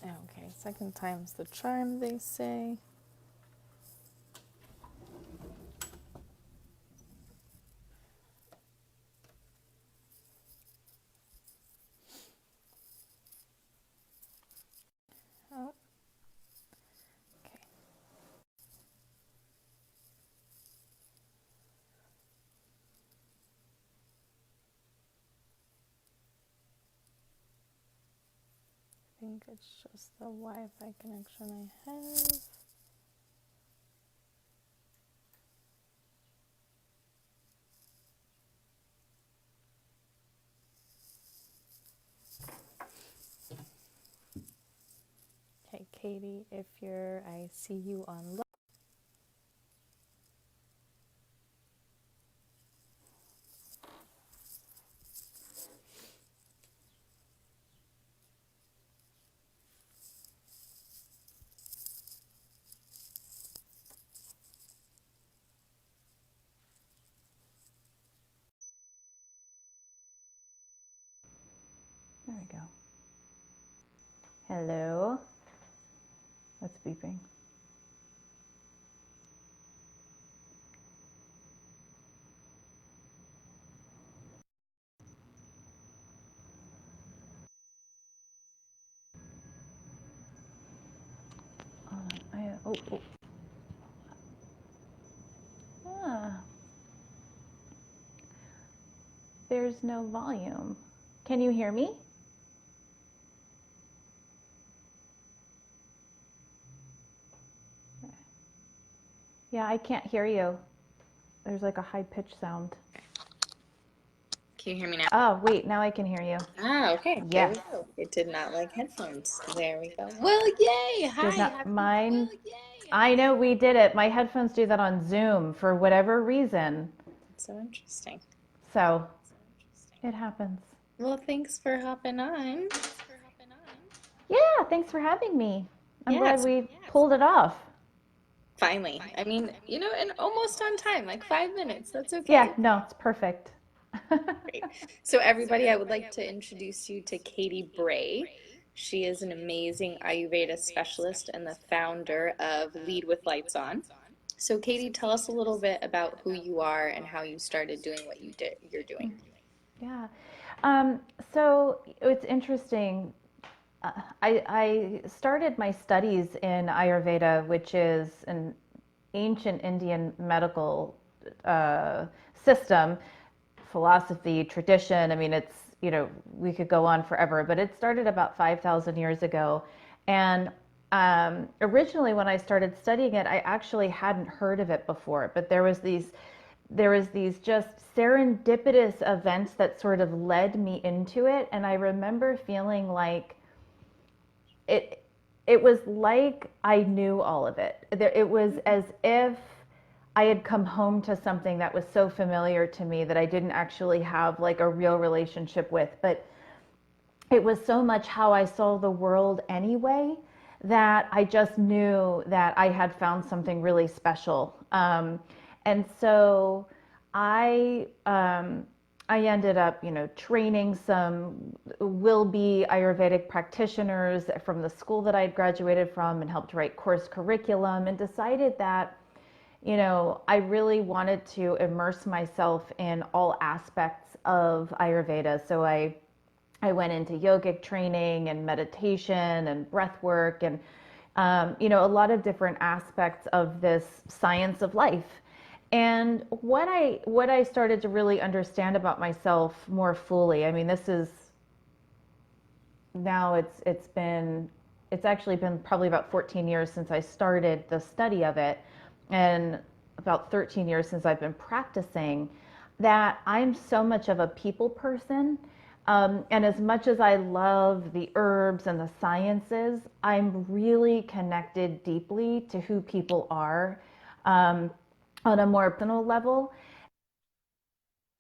Okay, second time's the charm, they say. Oh, okay. I think it's just the Wi-Fi connection I have. Okay, Katy, if I see you on. There we go. Hello. What's beeping? Oh. Ah, there's no volume. Can you hear me? Yeah, I can't hear you. There's like a high pitch sound. Can you hear me now? Oh, wait, now I can hear you. Ah, okay. There we Yes. go. It did not like headphones. There we go. Well, yay! Does Hi. not mine. I know we did it. My headphones do that on Zoom for whatever reason. That's so interesting. So it happens. Well, thanks for hopping on. Yeah, thanks for having me. I'm glad Yes, we pulled it off. finally. I mean, and almost on time, like 5 minutes. That's okay. Yeah, no, it's perfect. Great. So, everybody, I would like to introduce you to Katy Bray. She is an amazing Ayurveda specialist and the founder of Lead with Lights On. So, Katy, tell us a little bit about who you are and how you started doing what you're doing. Yeah. So it's interesting. I started my studies in Ayurveda, which is an ancient Indian medical system, philosophy, tradition. I mean, we could go on forever, but it started about 5,000 years ago. And originally, when I started studying it, I actually hadn't heard of it before, but there was these just serendipitous events that sort of led me into it. And I remember feeling like it it was like I knew all of it. It was as if I had come home to something that was so familiar to me that I didn't actually have like a real relationship with. But it was so much how I saw the world anyway that I just knew that I had found something really special. And so I I ended up, training some will-be Ayurvedic practitioners from the school that I had graduated from and helped write course curriculum and decided that, I really wanted to immerse myself in all aspects of Ayurveda. So I went into yogic training and meditation and breath work and, a lot of different aspects of this science of life. And what I started to really understand about myself more fully, I mean, this is now it's actually been probably about 14 years since I started the study of it, and about 13 years since I've been practicing, that I'm so much of a people person. And as much as I love the herbs and the sciences, I'm really connected deeply to who people are, on a more personal level.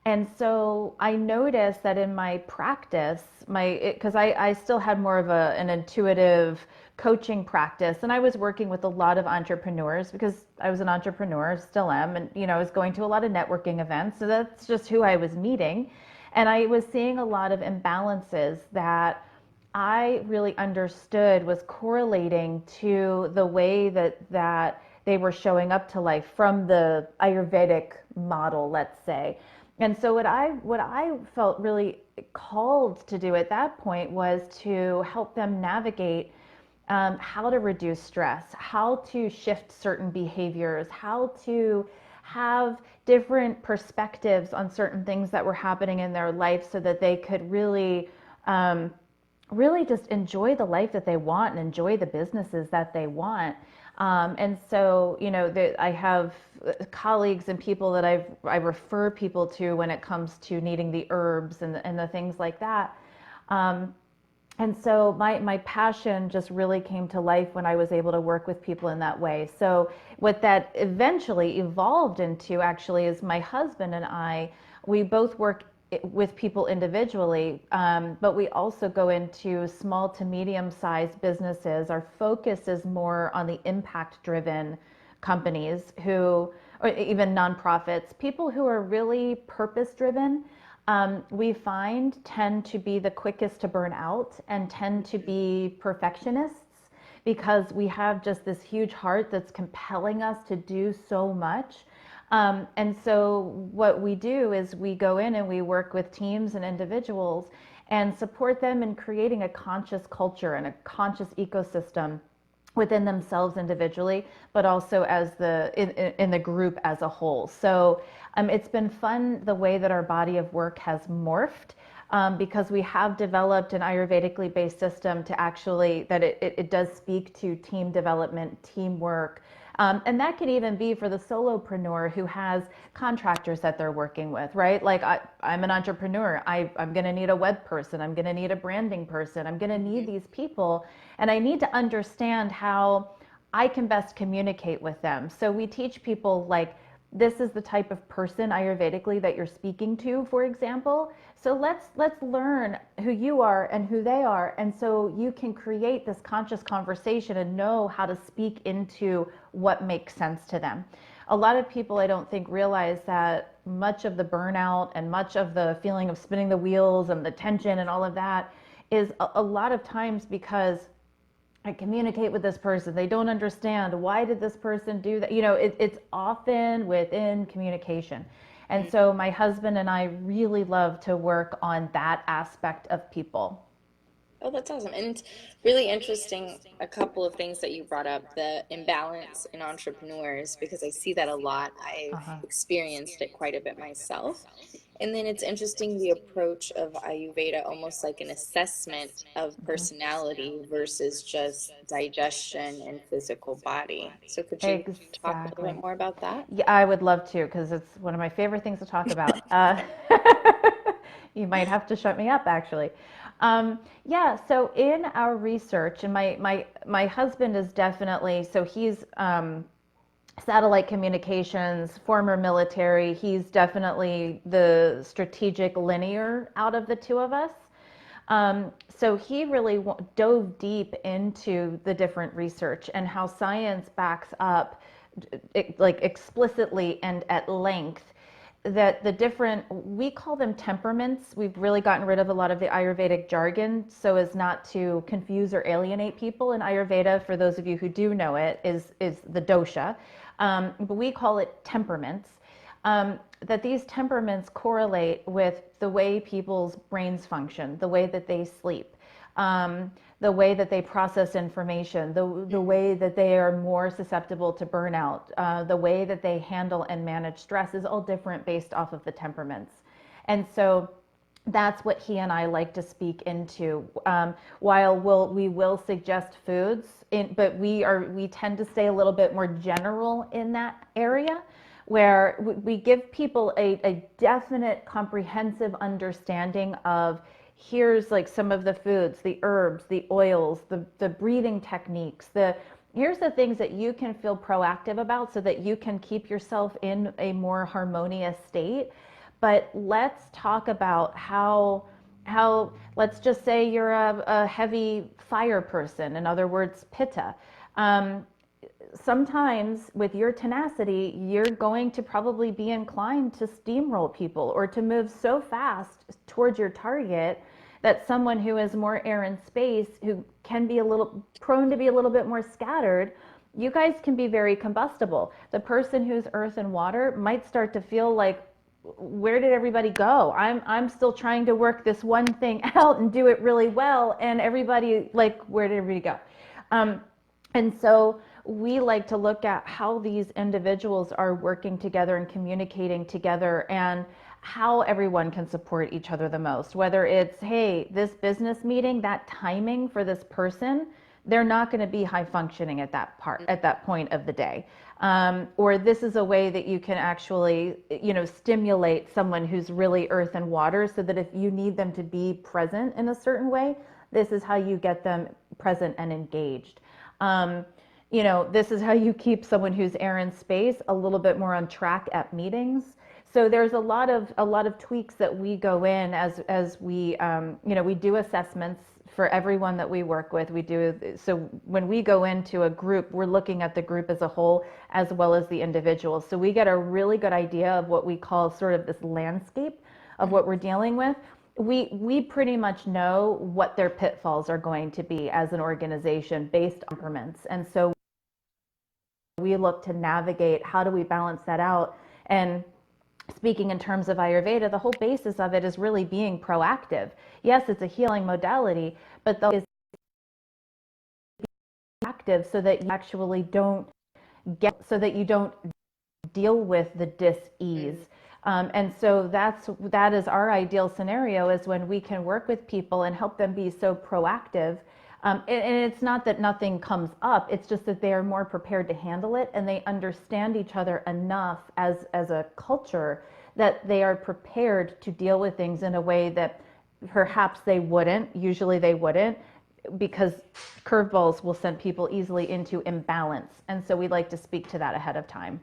And so I noticed that in my practice, because I still had more of an intuitive coaching practice, and I was working with a lot of entrepreneurs because I was an entrepreneur, still am, and I was going to a lot of networking events, so that's just who I was meeting. And I was seeing a lot of imbalances that I really understood was correlating to the way that they were showing up to life from the Ayurvedic model, let's say. And so what I felt really called to do at that point was to help them navigate how to reduce stress, how to shift certain behaviors, how to have different perspectives on certain things that were happening in their life so that they could really just enjoy the life that they want and enjoy the businesses that they want. And so, I have colleagues and people that I refer people to when it comes to needing the herbs and the things like that. And so my passion just really came to life when I was able to work with people in that way. So what that eventually evolved into actually is my husband and we both work with people individually, but we also go into small to medium-sized businesses. Our focus is more on the impact-driven companies or even nonprofits, people who are really purpose-driven. We find tend to be the quickest to burn out and tend to be perfectionists because we have just this huge heart that's compelling us to do so much. And so what we do is we go in and we work with teams and individuals and support them in creating a conscious culture and a conscious ecosystem within themselves individually, but also as in the group as a whole. So it's been fun the way that our body of work has morphed, because we have developed an Ayurvedically based system to actually that it does speak to team development, teamwork. And that can even be for the solopreneur who has contractors that they're working with, right? Like I'm an entrepreneur. I'm going to need a web person. I'm going to need a branding person. I'm going to need these people. And I need to understand how I can best communicate with them. So we teach people like, this is the type of person Ayurvedically that you're speaking to, for example. So let's learn who you are and who they are. And so you can create this conscious conversation and know how to speak into what makes sense to them. A lot of people, I don't think, realize that much of the burnout and much of the feeling of spinning the wheels and the tension and all of that is a lot of times because I communicate with this person. They don't understand. Why did this person do that? It's often within communication. And so my husband and I really love to work on that aspect of people. Oh, that's awesome. And it's really interesting, a couple of things that you brought up, the imbalance in entrepreneurs, because I see that a lot. I've Uh-huh. experienced it quite a bit myself. And then it's interesting the approach of Ayurveda, almost like an assessment of personality versus just digestion and physical body. So could you talk a little Exactly. bit more about that? Yeah, I would love to because it's one of my favorite things to talk about. You might have to shut me up, actually. Yeah, so in our research, and my husband is definitely, so he's satellite communications, former military. He's definitely the strategic linear out of the two of us. So he really dove deep into the different research and how science backs up, like explicitly and at length, that the different, we call them temperaments. We've really gotten rid of a lot of the Ayurvedic jargon so as not to confuse or alienate people. In Ayurveda, for those of you who do know it, is the dosha. But we call it temperaments. That these temperaments correlate with the way people's brains function, the way that they sleep, the way that they process information, the way that they are more susceptible to burnout, the way that they handle and manage stress is all different based off of the temperaments. And so that's what he and I like to speak into. While we will suggest foods, but we tend to stay a little bit more general in that area, where we give people a definite, comprehensive understanding of here's like some of the foods, the herbs, the oils, the breathing techniques, here's the things that you can feel proactive about so that you can keep yourself in a more harmonious state. But let's talk about how let's just say you're a heavy fire person, in other words, pitta. Sometimes with your tenacity, you're going to probably be inclined to steamroll people or to move so fast towards your target, that someone who is more air and space, who can be a little prone to be a little bit more scattered, you guys can be very combustible. The person who's earth and water might start to feel like, where did everybody go? I'm still trying to work this one thing out and do it really well, and everybody, like, where did everybody go? And so we like to look at how these individuals are working together and communicating together, and how everyone can support each other the most. Whether it's, hey, this business meeting, that timing for this person, they're not going to be high functioning at that point of the day. Or this is a way that you can actually, stimulate someone who's really earth and water, so that if you need them to be present in a certain way, this is how you get them present and engaged. This is how you keep someone who's air and space a little bit more on track at meetings. So there's a lot of tweaks that we go in as we, we do assessments for everyone that we work with. So when we go into a group, we're looking at the group as a whole as well as the individuals. So we get a really good idea of what we call sort of this landscape of what we're dealing with. We pretty much know what their pitfalls are going to be as an organization based on temperaments. And so we look to navigate, how do we balance that out? And speaking in terms of Ayurveda, the whole basis of it is really being proactive. Yes, it's a healing modality, but the is active so that you actually don't deal with the dis-ease. And so that is our ideal scenario, is when we can work with people and help them be so proactive. And it's not that nothing comes up, it's just that they are more prepared to handle it, and they understand each other enough as a culture that they are prepared to deal with things in a way that perhaps usually they wouldn't, because curveballs will send people easily into imbalance. And so we like to speak to that ahead of time.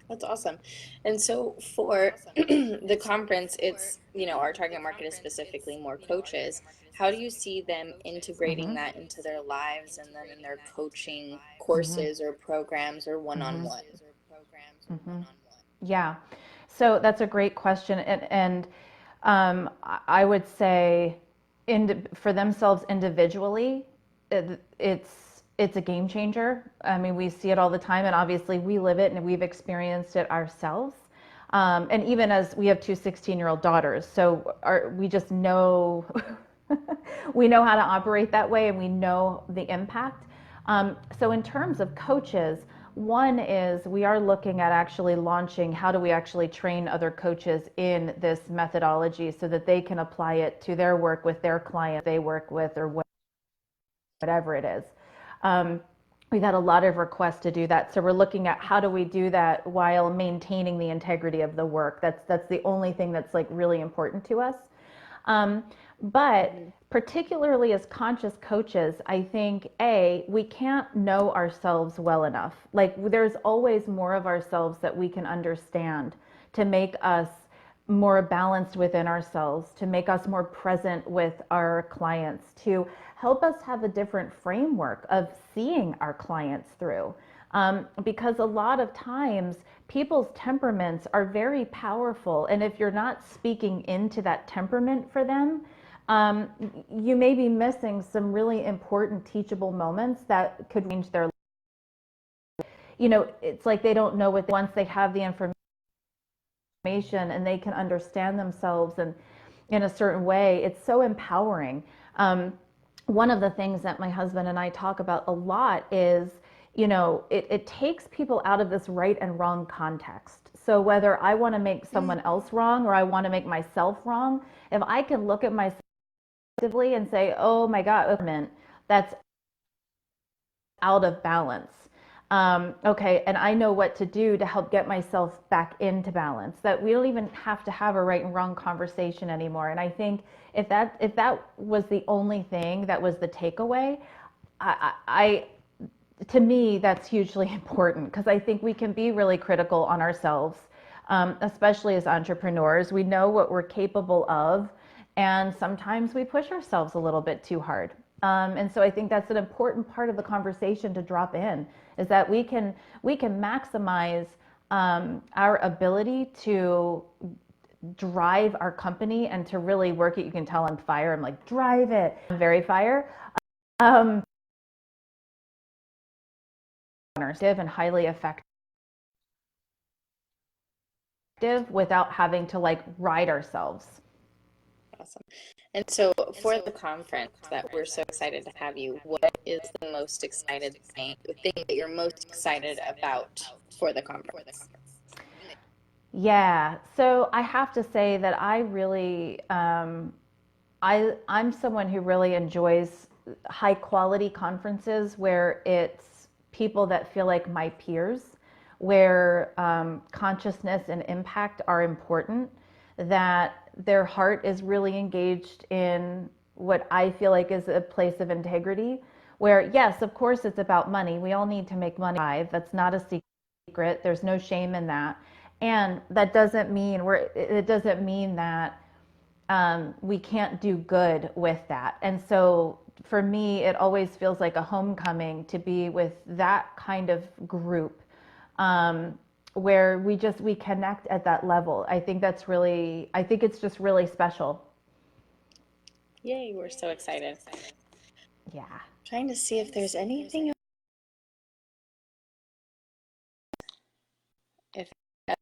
That's awesome. And so for the conference, it's, our target market is specifically more coaches. How do you see them integrating that into their lives and then in their coaching courses or programs or one-on-one? Yeah. So that's a great question. And I would say for themselves individually, it's a game changer. I mean, we see it all the time, and obviously we live it and we've experienced it ourselves. And even as we have two 16-year-old daughters, so we just know, we know how to operate that way, and we know the impact. So in terms of coaches, one is we are looking at actually launching, how do we actually train other coaches in this methodology so that they can apply it to their work with their client they work with, or whatever it is. We've had a lot of requests to do that. So we're looking at how do we do that while maintaining the integrity of the work. That's the only thing that's like really important to us. But particularly as conscious coaches, I think, we can't know ourselves well enough. Like, there's always more of ourselves that we can understand to make us more balanced within ourselves, to make us more present with our clients, to help us have a different framework of seeing our clients through. Because a lot of times people's temperaments are very powerful, and if you're not speaking into that temperament for them, you may be missing some really important teachable moments that could change their life. It's like they don't know once they have the information and they can understand themselves and in a certain way, it's so empowering. One of the things that my husband and I talk about a lot is, it takes people out of this right and wrong context. So whether I want to make someone else wrong or I want to make myself wrong, if I can look at myself and say, oh my God, that's out of balance. Okay, and I know what to do to help get myself back into balance. That we don't even have to have a right and wrong conversation anymore. And I think if that was the only thing that was the takeaway, to me, that's hugely important, because I think we can be really critical on ourselves, especially as entrepreneurs. We know what we're capable of, and sometimes we push ourselves a little bit too hard. And so I think that's an important part of the conversation to drop in, is that we can maximize our ability to drive our company and to really work it. You can tell I'm fire. I'm like, drive it. I'm very fire. And highly effective without having to like ride ourselves. Awesome. And so for the conference that we're so excited to have you, what is the most excited thing, the thing that you're most excited about for the conference? Yeah, so I have to say that I really, I'm someone who really enjoys high quality conferences where it's people that feel like my peers, where consciousness and impact are important, that their heart is really engaged in what I feel like is a place of integrity. Where, yes, of course, it's about money. We all need to make money. That's not a secret. There's no shame in that. And that doesn't mean it doesn't mean that we can't do good with that. And so for me, it always feels like a homecoming to be with that kind of group where we connect at that level. I think it's just really special. Yay, we're so excited. Yeah. Trying to see if there's anything. If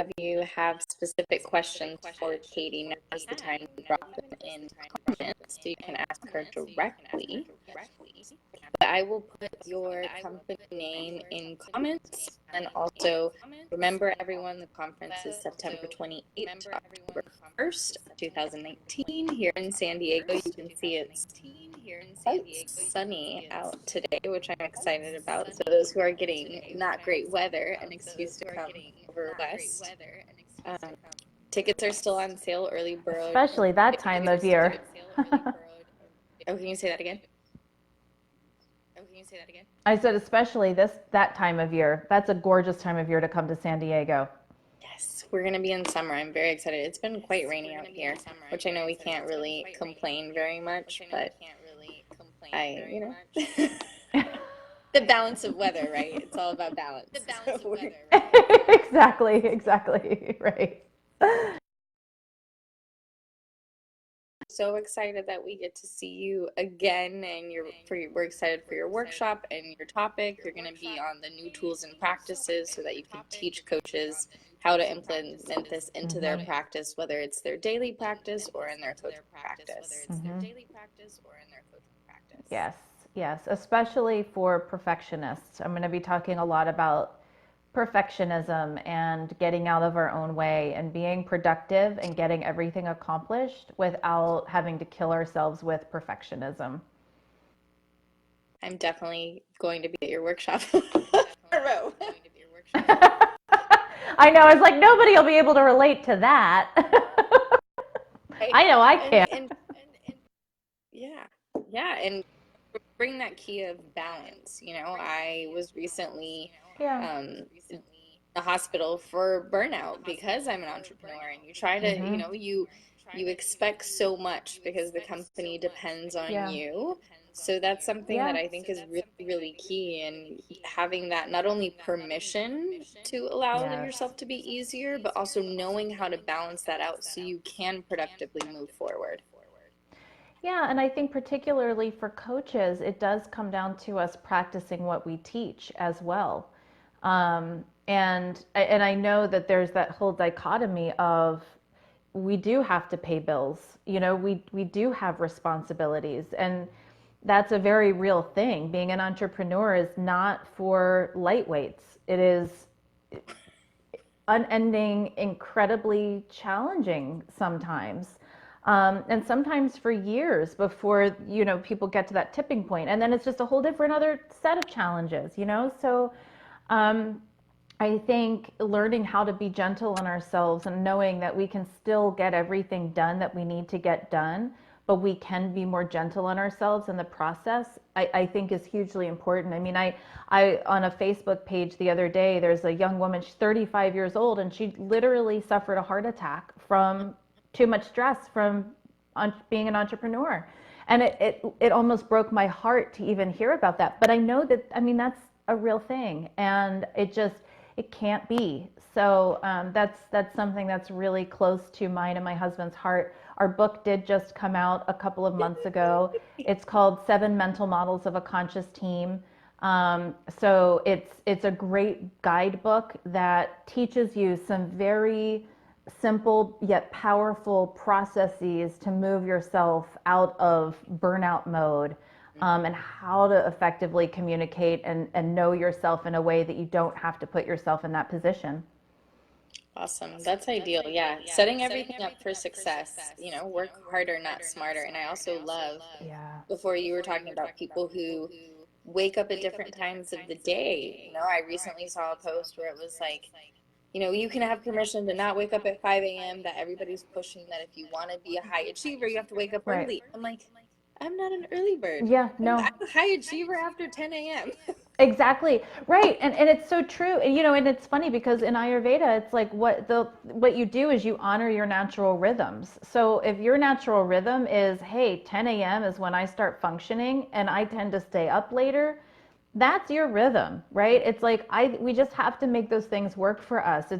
of you have specific questions for Katy, now is the time to drop them in comments so you can ask her directly. But I will put your company name in comments, and also remember everyone, the conference is September 28th to October 1st, 2019 here in San Diego. You can see it's quite sunny out today, which I'm excited about. So those who are getting not great weather, an excuse to come over west. Tickets are still on sale, early bird. Especially that time of year. Oh, can you say that again? I said especially that time of year. That's a gorgeous time of year to come to San Diego. Yes, we're going to be in summer. I'm very excited. It's been quite rainy out here, which I know we can't really complain very much, but the balance of weather, right? It's all about balance. Exactly, right. So excited that we get to see you again, and we're excited for your workshop and your topic. You're going to be on the new tools and practices so that you can teach coaches how to implement this into their practice, whether it's their daily practice or in their coaching practice. Yes, especially for perfectionists. I'm going to be talking a lot about perfectionism and getting out of our own way and being productive and getting everything accomplished without having to kill ourselves with perfectionism. I'm definitely going to be at your workshop. I know, I was like, nobody will be able to relate to that. I know I can. Yeah, and bring that key of balance. I was recently in the hospital for burnout because I'm an entrepreneur, and you try to, you expect so much because the company depends on you. So that's something that I think is really, really key, and having that not only permission to allow yourself to be easier, but also knowing how to balance that out so you can productively move forward. Yeah, and I think particularly for coaches, it does come down to us practicing what we teach as well. And I know that there's that whole dichotomy of we do have to pay bills, we do have responsibilities, and that's a very real thing. Being an entrepreneur is not for lightweights. It is unending, incredibly challenging sometimes. And sometimes for years before, people get to that tipping point. And then it's just a whole different other set of challenges, So I think learning how to be gentle on ourselves and knowing that we can still get everything done that we need to get done, but we can be more gentle on ourselves in the process, I think is hugely important. I mean, I on a Facebook page the other day, there's a young woman, she's 35 years old, and she literally suffered a heart attack from too much stress from being an entrepreneur. And it almost broke my heart to even hear about that. But I know that, that's a real thing. And It can't be. So that's something that's really close to mine and my husband's heart. Our book did just come out a couple of months ago. It's called Seven Mental Models of a Conscious Team. So it's a great guidebook that teaches you some very simple yet powerful processes to move yourself out of burnout mode, and how to effectively communicate and know yourself in a way that you don't have to put yourself in that position. Awesome. That's ideal. Yeah. Setting everything up for success, work harder, not smarter. And I also love, Yeah. before you were talking about people who wake up at different times of the day. I recently saw a post where it was like, you can have permission to not wake up at 5 a.m., that everybody's pushing that if you want to be a high achiever, you have to wake up Right. early. I'm like, I'm not an early bird. Yeah, I'm no. a high achiever after 10 a.m. Exactly. Right. And it's so true. And and it's funny because in Ayurveda, it's like what you do is you honor your natural rhythms. So if your natural rhythm is, hey, 10 a.m. is when I start functioning and I tend to stay up later, that's your rhythm, right? It's like we just have to make those things work for us.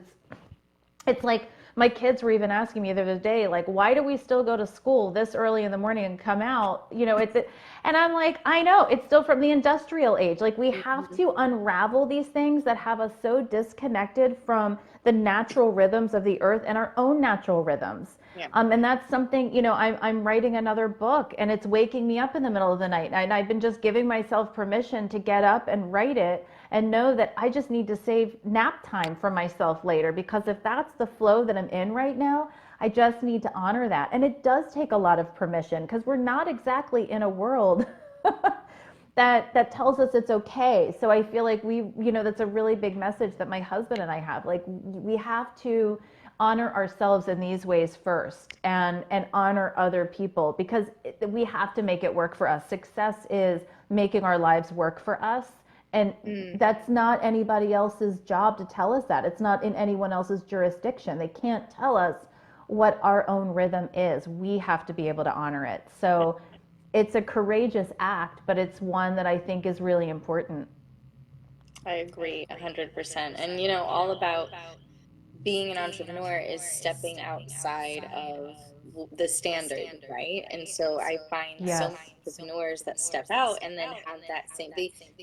It's like my kids were even asking me the other day, like, why do we still go to school this early in the morning and come out? And I'm like, I know it's still from the industrial age. Like, we have to unravel these things that have us so disconnected from the natural rhythms of the earth and our own natural rhythms. Yeah. And that's something, I'm writing another book and it's waking me up in the middle of the night. And I've been just giving myself permission to get up and write it and know that I just need to save nap time for myself later, because if that's the flow that I'm in right now, I just need to honor that. And it does take a lot of permission because we're not exactly in a world that tells us it's okay. So I feel like that's a really big message that my husband and I have. Like, we have to honor ourselves in these ways first, and honor other people, because we have to make it work for us. Success is making our lives work for us. And that's not anybody else's job to tell us that. It's not in anyone else's jurisdiction. They can't tell us what our own rhythm is. We have to be able to honor it. So it's a courageous act, but it's one that I think is really important. I agree 100%. And, all about being an entrepreneur is stepping outside of the standard, right? And so I find so Yes. many entrepreneurs that step out and then have that same,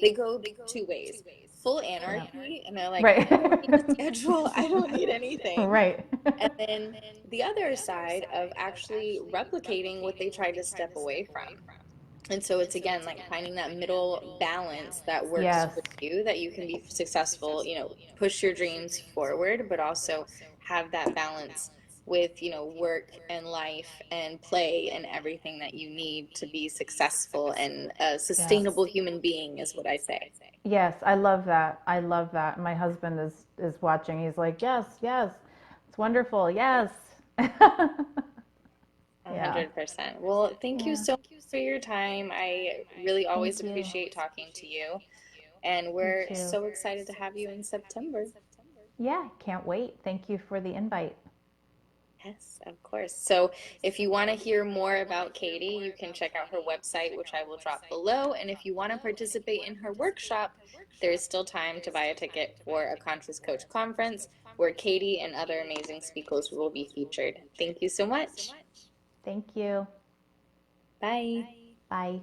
they go two ways. Full Yeah. anarchy, and they're like, Right. I don't need a schedule, I don't need anything. Right. And then the other side of actually replicating what they tried to step away from. And so it's again like finding that middle balance that works Yes. for you, that you can be successful, push your dreams forward, but also have that balance with, work and life and play and everything that you need to be successful and a Yes. sustainable human being, is what I say. Yes, I love that. I love that. My husband is watching. He's like, "Yes, yes. It's wonderful. Yes." Yeah. 100%. Well, thank you Yeah. so much for your time. I really always Thank you. appreciate talking to you, and Me we're too. so excited to have you in September. Yeah, can't wait. Thank you for the invite. Yes, of course. So if you want to hear more about Katy, you can check out her website, which I will drop below. And if you want to participate in her workshop, there is still time to buy a ticket for a Conscious Coach conference where Katy and other amazing speakers will be featured. Thank you so much. Thank you. Bye. Bye.